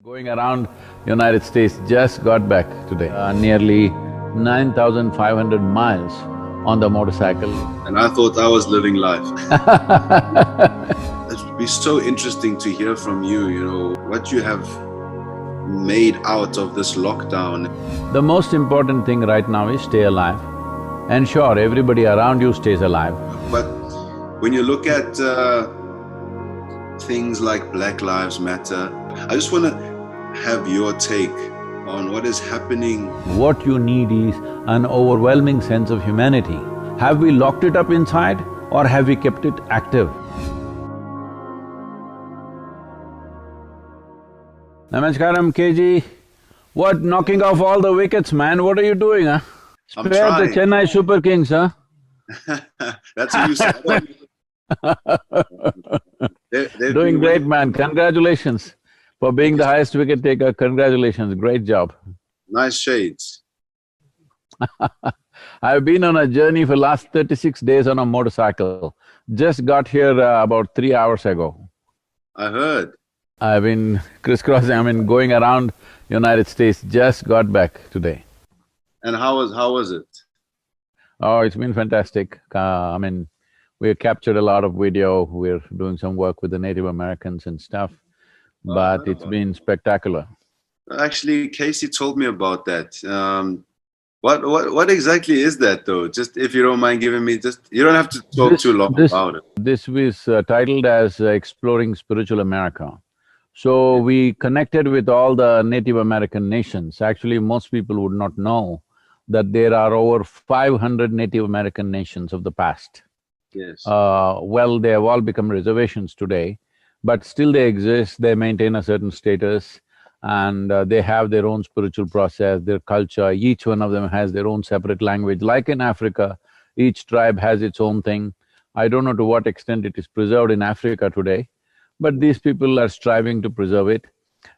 Going around United States, just got back today, nearly 9,500 miles on the motorcycle. And I thought I was living life. It would be so interesting to hear from you, what you have made out of this lockdown. The most important thing right now is stay alive. Ensure everybody around you stays alive. But when you look at things like Black Lives Matter, I just want to have your take on what is happening. What you need is an overwhelming sense of humanity. Have we locked it up inside or have we kept it active? Namaskaram, KG. What, knocking off all the wickets, man? What are you doing, huh? I'm Spare the trying. Chennai Super Kings, huh? That's what you said. They've Doing been great, winning. man. Congratulations for being the highest wicket taker. Congratulations, great job. Nice shades. I've been on a journey for last 36 days on a motorcycle. Just got here about 3 hours ago. I heard. I've been crisscrossing, going around United States, just got back today. And how was it? Oh, it's been fantastic. We captured a lot of video, we're doing some work with the Native Americans and stuff, but it's been spectacular. Actually, Casey told me about that. What exactly is that though? Just if you don't mind giving me you don't have to talk too long about it. This was titled as Exploring Spiritual America. So we connected with all the Native American nations. Actually, most people would not know that there are over 500 Native American nations of the past. Yes. Well, they have all become reservations today, but still they exist, they maintain a certain status, and they have their own spiritual process, their culture. Each one of them has their own separate language. Like in Africa, each tribe has its own thing. I don't know to what extent it is preserved in Africa today, but these people are striving to preserve it.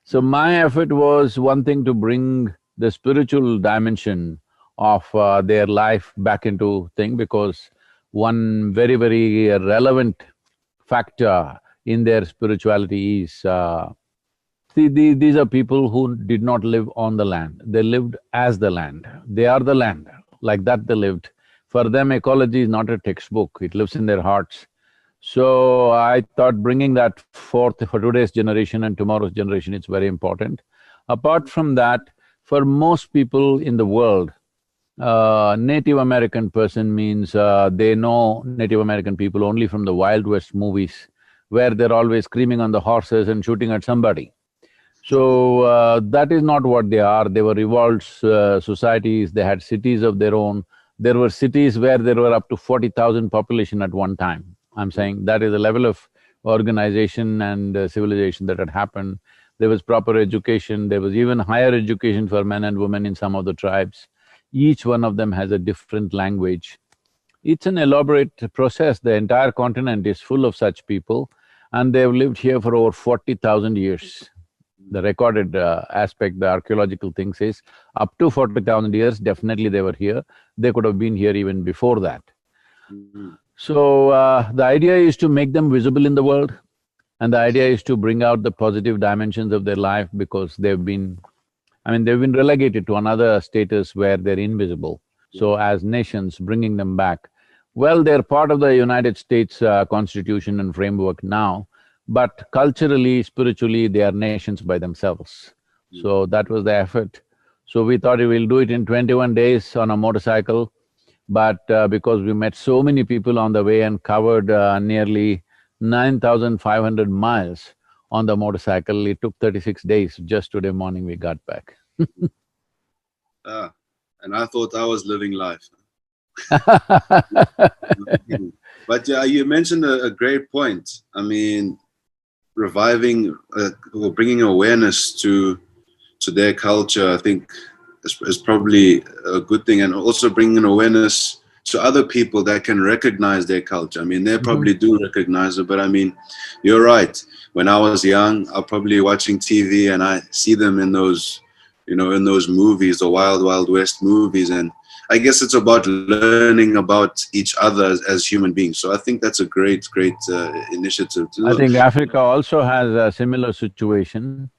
So my effort was one thing, to bring the spiritual dimension of their life back into thing, because one very, very relevant factor in their spirituality is, these are people who did not live on the land, they lived as the land. They are the land, like that they lived. For them, ecology is not a textbook, it lives in their hearts. So I thought bringing that forth for today's generation and tomorrow's generation, it's very important. Apart from that, for most people in the world, Native American person means they know Native American people only from the Wild West movies, where they're always screaming on the horses and shooting at somebody. So that is not what they are. They were evolved societies, they had cities of their own. There were cities where there were up to 40,000 population at one time. I'm saying that is the level of organization and civilization that had happened. There was proper education, there was even higher education for men and women in some of the tribes. Each one of them has a different language. It's an elaborate process. The entire continent is full of such people, and they've lived here for over 40,000 years. The recorded aspect, the archaeological thing says, up to 40,000 years, definitely they were here. They could have been here even before that. So, the idea is to make them visible in the world, and the idea is to bring out the positive dimensions of their life, because they've been relegated to another status where they're invisible. So as nations, bringing them back. Well, they're part of the United States Constitution and framework now, but culturally, spiritually, they are nations by themselves. So that was the effort. So we thought we'll do it in 21 days on a motorcycle, but because we met so many people on the way and covered nearly 9,500 miles on the motorcycle, it took 36 days. Just today morning we got back. And I thought I was living life. But yeah, you mentioned a great point. Reviving or bringing awareness to their culture, I think is probably a good thing, and also bringing awareness to other people that can recognize their culture. They probably do recognize it, but you're right. When I was young, I was probably watching TV and I see them in those, in those movies, the Wild Wild West movies, and I guess it's about learning about each other as human beings. So I think that's a great initiative. I think Africa also has a similar situation.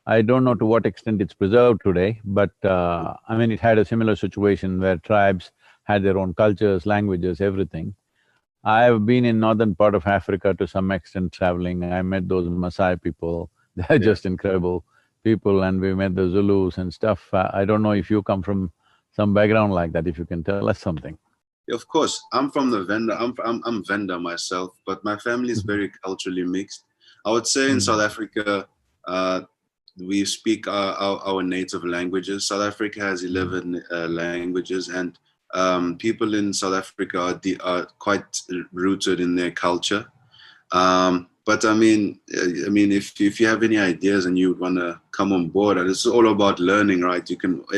I don't know to what extent it's preserved today, but I mean, it had a similar situation where tribes had their own cultures, languages, everything. I have been in northern part of Africa to some extent traveling. I met those Maasai people, they're Yeah. just incredible people, and we met the Zulus and stuff. I don't know if you come from some background like that, if you can tell us something. Of course, I'm from the Venda. I'm Venda myself, but my family is Mhm. very culturally mixed. I would say in South Mm. Africa, uh, we speak our native languages. South Africa has Mm. 11 languages, and people in South Africa are quite rooted in their culture. But if you have any ideas and you want to come on board, and it's all about learning, right?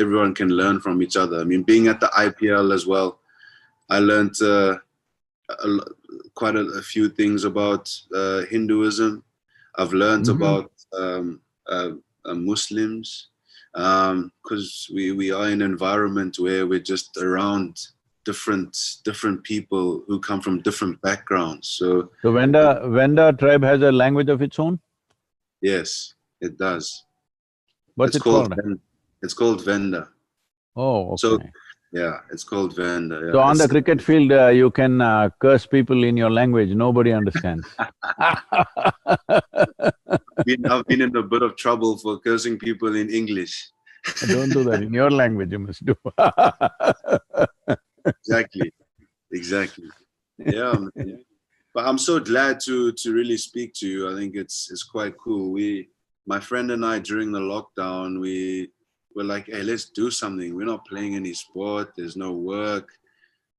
Everyone can learn from each other. I mean, being at the IPL as well, I learned a, quite a few things about Hinduism. I've learned Mhm. about Muslims because we are in an environment where we're just around different people who come from different backgrounds. So So Venda tribe has a language of its own? yes, it does. What's It's it called called? it's called Venda. Oh, So okay. yeah, it's called Venda. So Yeah, on the it's cricket field, you can curse people in your language, nobody understands. I've been in a bit of trouble for cursing people in English. Don't do that, in your language you must do. Exactly, exactly. Yeah, man. But I'm so glad to really speak to you. I think it's quite cool. My friend and I during the lockdown, we were like, hey, let's do something. We're not playing any sport. There's no work.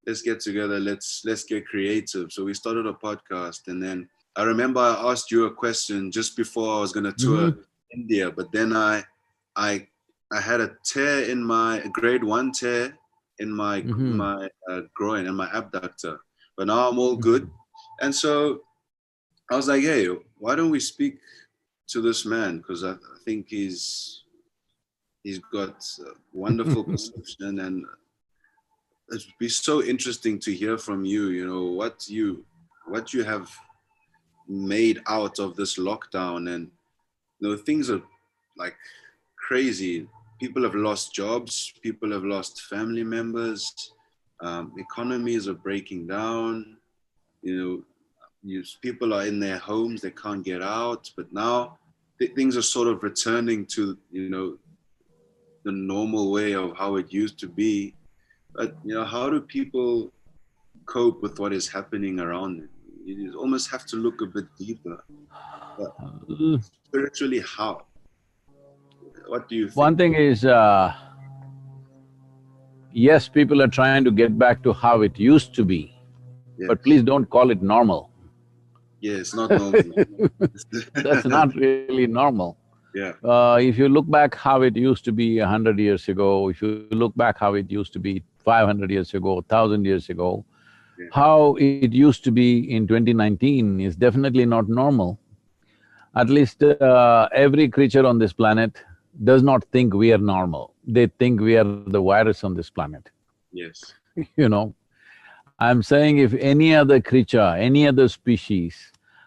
Let's get together. Let's get creative. So we started a podcast, and then I remember I asked you a question just before I was gonna tour Mhm. India, but then I I had a tear in my grade 1 tear in Mhm. my groin and my abductor, but now I'm all good. Mhm. And so I was like, hey, why don't we speak to this man? Because I think he's got wonderful perception, and it'd be so interesting to hear from you. You know what you have made out of this lockdown, and things are like crazy. People have lost jobs. People have lost family members. Economies are breaking down. You know, people are in their homes, they can't get out, but now things are sort of returning to the normal way of how it used to be. But how do people cope with what is happening around them? You almost have to look a bit deeper. But spiritually, how? What do you One think? thing is, yes, people are trying to get back to how it used to be, but please Yes. don't call it normal. Yeah, it's not normal. That's not really normal. Yeah. If you look back how it used to be 100 years ago, if you look back how it used to be 500 years ago, 1,000 years ago, Yeah. how it used to be in 2019 is definitely not normal. At least every creature on this planet does not think we are normal. They think we are the virus on this planet, Yes. you know. I'm saying if any other creature, any other species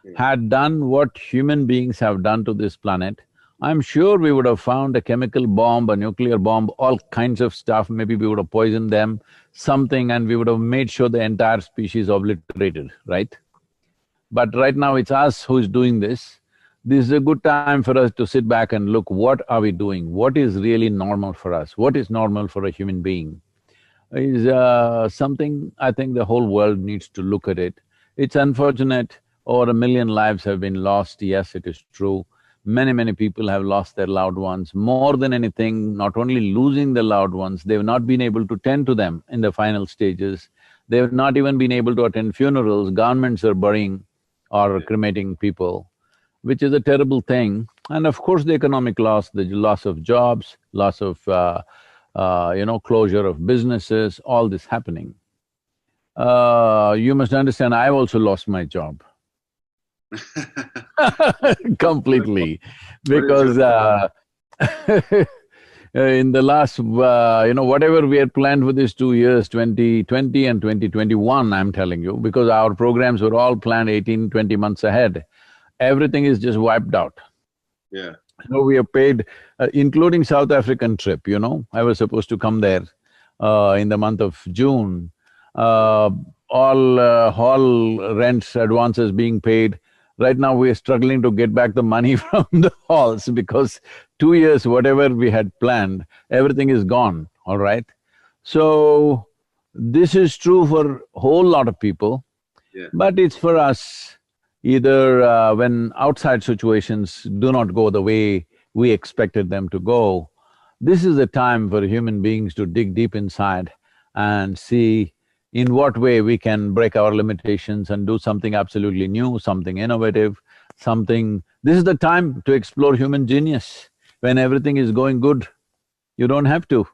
Yeah. had done what human beings have done to this planet, I'm sure we would have found a chemical bomb, a nuclear bomb, all kinds of stuff. Maybe we would have poisoned them, something, and we would have made sure the entire species obliterated, right? But right now it's us who's doing this. This is a good time for us to sit back and look, what are we doing? What is really normal for us? What is normal for a human being? Is something I think the whole world needs to look at it. It's unfortunate, over 1 million lives have been lost, yes, it is true. Many people have lost their loved ones. More than anything, not only losing the loved ones, they've not been able to tend to them in the final stages. They've not even been able to attend funerals. Governments are burying or Yeah. cremating people, which is a terrible thing. And of course, the economic loss, the loss of jobs, loss of closure of businesses, all this happening. You must understand, I've also lost my job completely What is your because in the last, whatever we had planned for these 2 years, 2020 and 2021, I'm telling you, because our programs were all planned 18, 20 months ahead, everything is just wiped out. Yeah. No, we have paid, including South African trip, I was supposed to come there in the month of June. Uh, all hall rents, advances being paid. Right now we are struggling to get back the money from the halls because 2 years, whatever we had planned, everything is gone, all right? So, this is true for a whole lot of people, Yeah. but it's for us, either when outside situations do not go the way we expected them to go, this is the time for human beings to dig deep inside and see in what way we can break our limitations and do something absolutely new, something innovative, something… This is the time to explore human genius. When everything is going good, you don't have to.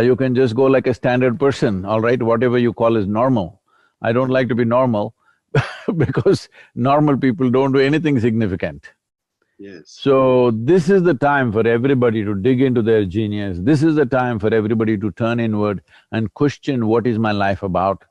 You can just go like a standard person, all right, whatever you call is normal. I don't like to be normal because normal people don't do anything significant. Yes. So, this is the time for everybody to dig into their genius. This is the time for everybody to turn inward and question, what is my life about?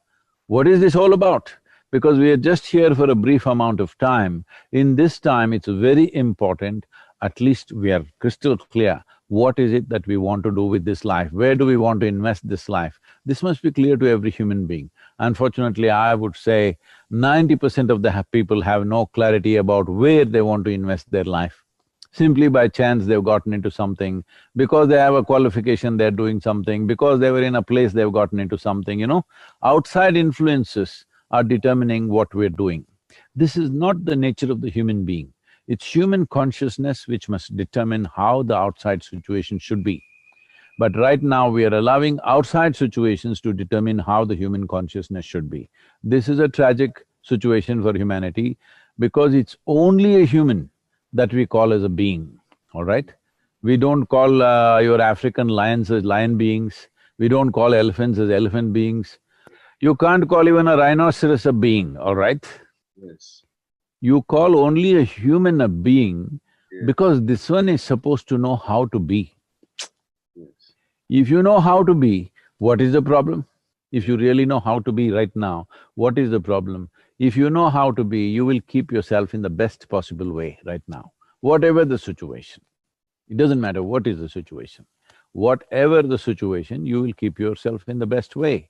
What is this all about? Because we are just here for a brief amount of time. In this time, it's very important, at least we are crystal clear, what is it that we want to do with this life? Where do we want to invest this life? This must be clear to every human being. Unfortunately, I would say 90% of the people have no clarity about where they want to invest their life. Simply by chance they've gotten into something, because they have a qualification they're doing something, because they were in a place they've gotten into something. Outside influences are determining what we're doing. This is not the nature of the human being. It's human consciousness which must determine how the outside situation should be. But right now we are allowing outside situations to determine how the human consciousness should be. This is a tragic situation for humanity because it's only a human that we call as a being, all right? We don't call your African lions as lion beings, we don't call elephants as elephant beings. You can't call even a rhinoceros a being, all right? Yes. You call only a human a being Yeah. because this one is supposed to know how to be. Yes. If you know how to be, what is the problem? If you really know how to be right now, what is the problem? If you know how to be, you will keep yourself in the best possible way right now, whatever the situation. It doesn't matter what is the situation. Whatever the situation, you will keep yourself in the best way.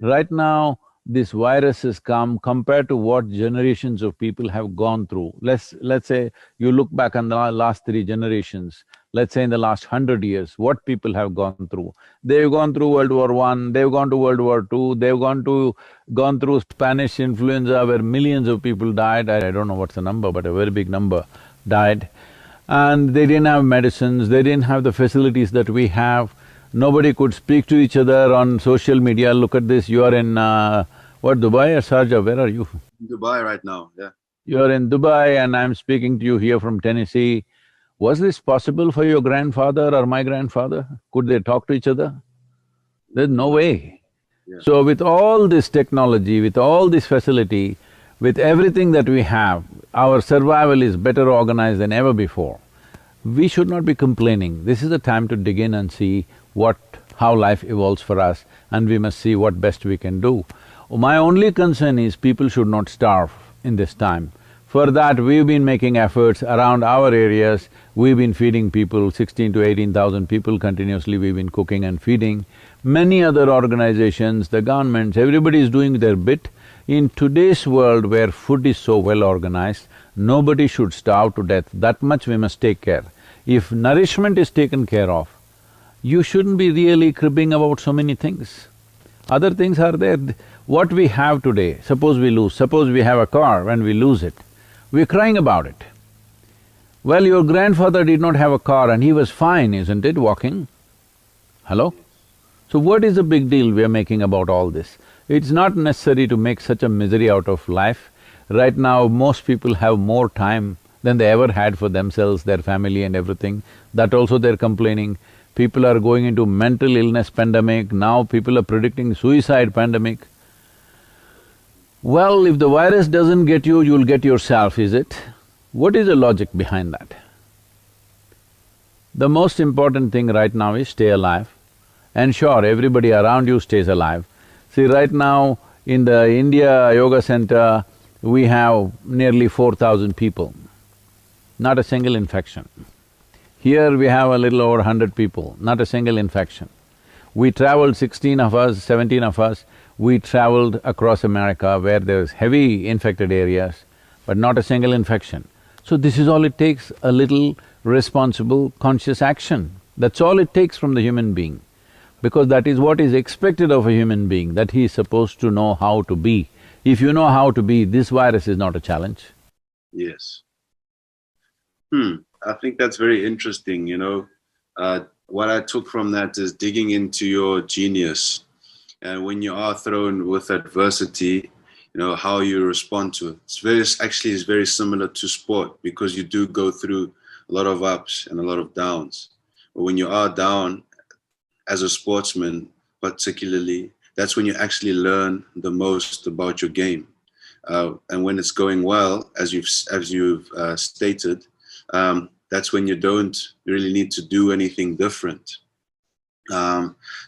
Right now, this virus has come compared to what generations of people have gone through. Let's say you look back on the last 3 generations, let's say in the last 100 years, what people have gone through. They've gone through World War I, they've gone to World War II, they've gone through Spanish influenza where millions of people died. I don't know what's the number, but a very big number died. And they didn't have medicines, they didn't have the facilities that we have. Nobody could speak to each other on social media. Look at this, you are in what, Dubai or Sharjah, where are you? Dubai right now, yeah. You are in Dubai and I'm speaking to you here from Tennessee. Was this possible for your grandfather or my grandfather? Could they talk to each other? There's no way. Yeah. So with all this technology, with all this facility, with everything that we have, our survival is better organized than ever before. We should not be complaining. This is the time to dig in and see how life evolves for us, and we must see what best we can do. My only concern is people should not starve in this time. For that, we've been making efforts around our areas, we've been feeding people, 16 to 18,000 people continuously we've been cooking and feeding. Many other organizations, the governments, everybody is doing their bit. In today's world where food is so well organized, nobody should starve to death, that much we must take care. If nourishment is taken care of, you shouldn't be really cribbing about so many things. Other things are there. What we have today, suppose we lose, suppose we have a car, when we lose it, we're crying about it. Well, your grandfather did not have a car and he was fine, isn't it, walking? Hello? So what is the big deal we are making about all this? It's not necessary to make such a misery out of life. Right now, most people have more time than they ever had for themselves, their family and everything. That also they're complaining. People are going into mental illness pandemic, now people are predicting suicide pandemic. Well, if the virus doesn't get you, you'll get yourself, is it? What is the logic behind that? The most important thing right now is stay alive. Ensure everybody around you stays alive. See, right now in the India Yoga Center, we have nearly 4,000 people. not a single infection. Here we have a little over 100 people, not a single infection. We traveled, 16 of us, 17 of us, we traveled across America where there's heavy infected areas, but not a single infection. So this is all it takes, a little responsible, conscious action. That's all it takes from the human being, because that is what is expected of a human being, that he is supposed to know how to be. If you know how to be, this virus is not a challenge. Yes. I think that's very interesting, you know. What I took from that is digging into your genius. And when you are thrown with adversity, you know, how you respond to it. It's very similar to sport, because you do go through a lot of ups and a lot of downs. But when you are down, as a sportsman particularly, that's when you actually learn the most about your game. And when it's going well, as you've stated, that's when you don't really need to do anything different.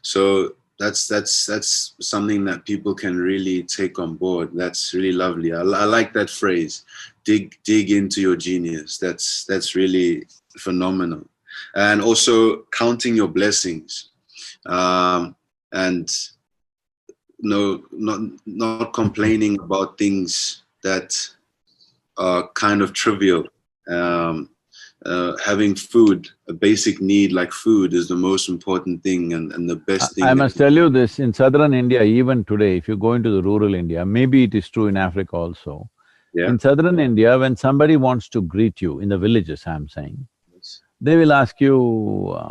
So that's something that people can really take on board. That's really lovely. I like that phrase, dig into your genius. That's really phenomenal. And also counting your blessings, and not complaining about things that are kind of trivial. Having food, a basic need like food, is the most important thing and the best thing. I must tell you this, in southern India, even today, if you go into the rural India, maybe it is true in Africa also. Yeah. In southern India, when somebody wants to greet you, in the villages I'm saying, they will ask you,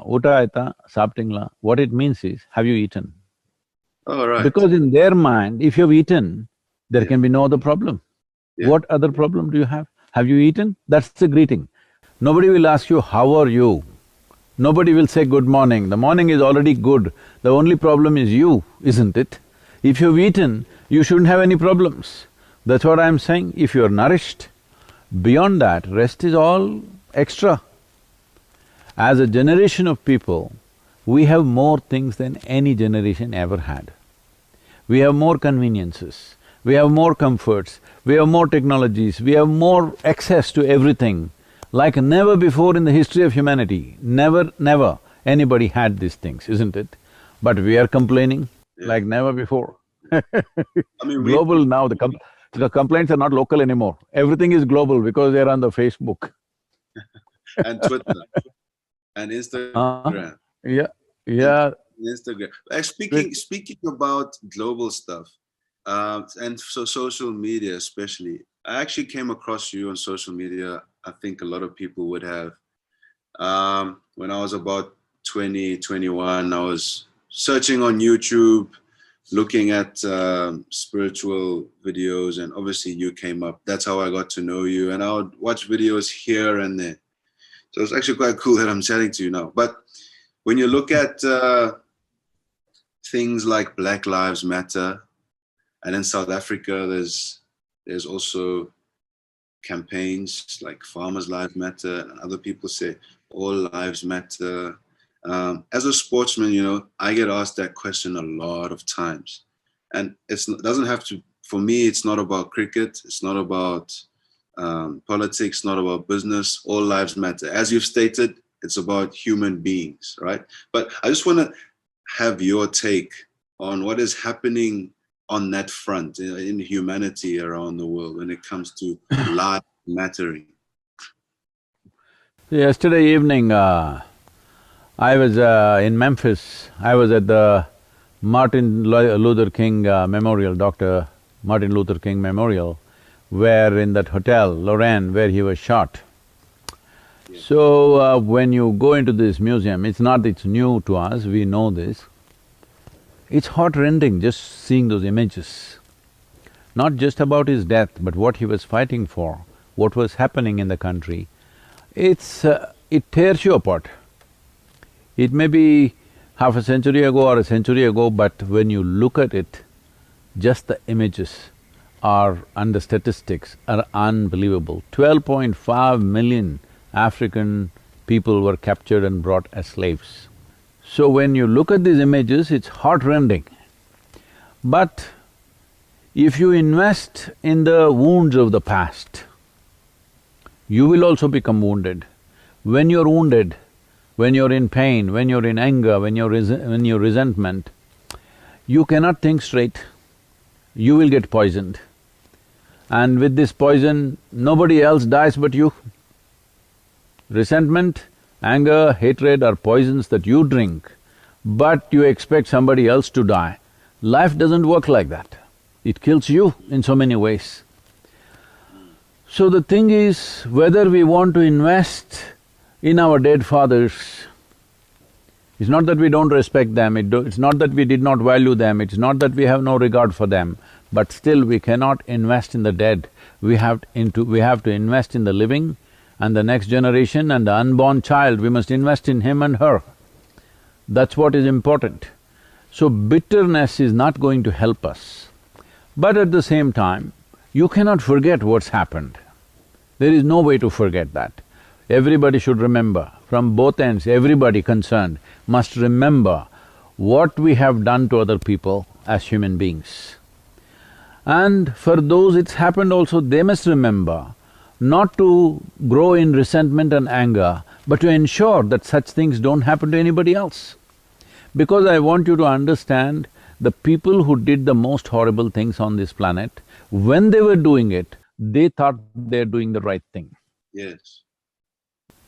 "Uta aita, saptingla." What it means is, have you eaten? Oh, right. Because in their mind, if you've eaten, there Yeah. can be no other problem. Yeah. What other problem do you have? Have you eaten? That's the greeting. Nobody will ask you, "How are you?" Nobody will say, "Good morning." The morning is already good. The only problem is you, isn't it? If you've eaten, you shouldn't have any problems. That's what I'm saying. If you're nourished, beyond that, rest is all extra. As a generation of people, we have more things than any generation ever had. We have more conveniences, we have more comforts, we have more technologies, we have more access to everything. Like never before in the history of humanity, never anybody had these things, isn't it? But we are complaining like never before. I mean, Global now, the complaints are not local anymore. Everything is global because they're on the Facebook. and Twitter and Instagram. Yeah, yeah. Instagram. Speaking about global stuff, and so social media especially, I actually came across you on social media. I think a lot of people would have. When I was about 20, 21, I was searching on YouTube, looking at spiritual videos, and obviously you came up. That's how I got to know you, and I would watch videos here and there. So it's actually quite cool that I'm chatting to you now. But when you look at things like Black Lives Matter, and in South Africa, there's also campaigns like Farmers' Lives Matter, and other people say all lives matter. As a sportsman, you know, I get asked that question a lot of times, and it doesn't have to. For me, it's not about cricket. It's not about politics. Not about business. All lives matter. As you've stated, it's about human beings, right? But I just want to have your take on what is happening on that front in humanity around the world when it comes to lives mattering. Yesterday evening, I was in Memphis. I was at the Martin Luther King Memorial, Dr. Martin Luther King Memorial, where in that hotel, Lorraine, where he was shot. Yeah. So, when you go into this museum, it's not… it's new to us, we know this. It's heart-rending just seeing those images. Not just about his death, but what he was fighting for, what was happening in the country. It tears you apart. It may be half a century ago or a century ago, but when you look at it, just the images are… and the statistics are unbelievable. 12.5 million African people were captured and brought as slaves. So when you look at these images, it's heart-rending. But if you invest in the wounds of the past, you will also become wounded. When you're wounded, when you're in pain, when you're in anger, when you're resentment, you cannot think straight, you will get poisoned. And with this poison, nobody else dies but you. Resentment, anger, hatred are poisons that you drink, but you expect somebody else to die. Life doesn't work like that. It kills you in so many ways. So the thing is, whether we want to invest in our dead fathers, it's not that we don't respect them, it's not that we did not value them, it's not that we have no regard for them, but still we cannot invest in the dead. We have to invest in the living and the next generation and the unborn child, we must invest in him and her. That's what is important. So bitterness is not going to help us. But at the same time, you cannot forget what's happened. There is no way to forget that. Everybody should remember, from both ends, everybody concerned must remember what we have done to other people as human beings. And for those it's happened also, they must remember not to grow in resentment and anger, but to ensure that such things don't happen to anybody else. Because I want you to understand, the people who did the most horrible things on this planet, when they were doing it, they thought they're doing the right thing. Yes.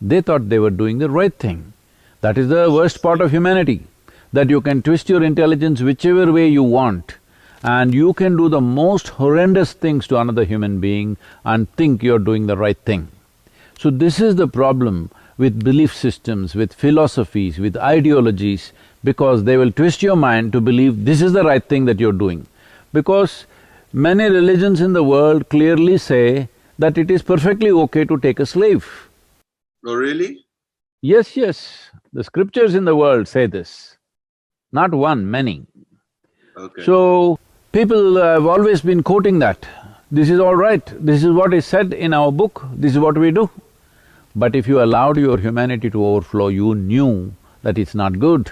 They thought they were doing the right thing. That is the worst part of humanity, that you can twist your intelligence whichever way you want, and you can do the most horrendous things to another human being and think you're doing the right thing. So this is the problem with belief systems, with philosophies, with ideologies, because they will twist your mind to believe this is the right thing that you're doing. Because many religions in the world clearly say that it is perfectly okay to take a slave. Oh, really? Yes, yes, the scriptures in the world say this. Not one, many. Okay. So, people have always been quoting that. This is all right, this is what is said in our book, this is what we do. But if you allowed your humanity to overflow, you knew that it's not good.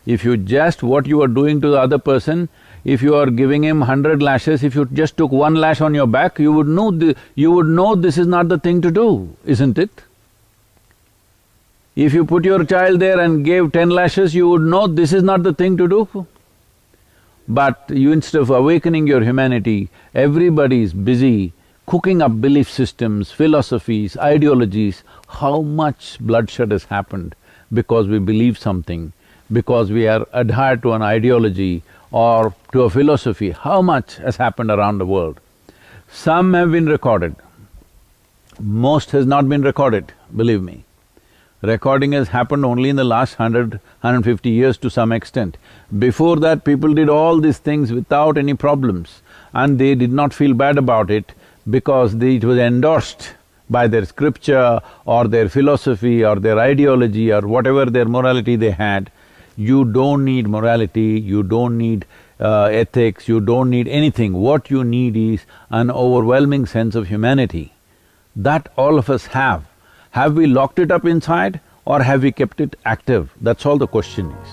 If you just… what you are doing to the other person, if you are giving him 100 lashes, if you just took one lash on your back, you would know this is not the thing to do, isn't it? If you put your child there and gave 10 lashes, you would know this is not the thing to do. But you, instead of awakening your humanity, everybody is busy cooking up belief systems, philosophies, ideologies. How much bloodshed has happened because we believe something, because we are adhered to an ideology or to a philosophy, how much has happened around the world. Some have been recorded, most has not been recorded, believe me. Recording has happened only in the last 150 years to some extent. Before that, people did all these things without any problems, and they did not feel bad about it because it was endorsed by their scripture or their philosophy or their ideology or whatever their morality they had. You don't need morality, you don't need ethics, you don't need anything. What you need is an overwhelming sense of humanity. That all of us have. Have we locked it up inside or have we kept it active? That's all the question is.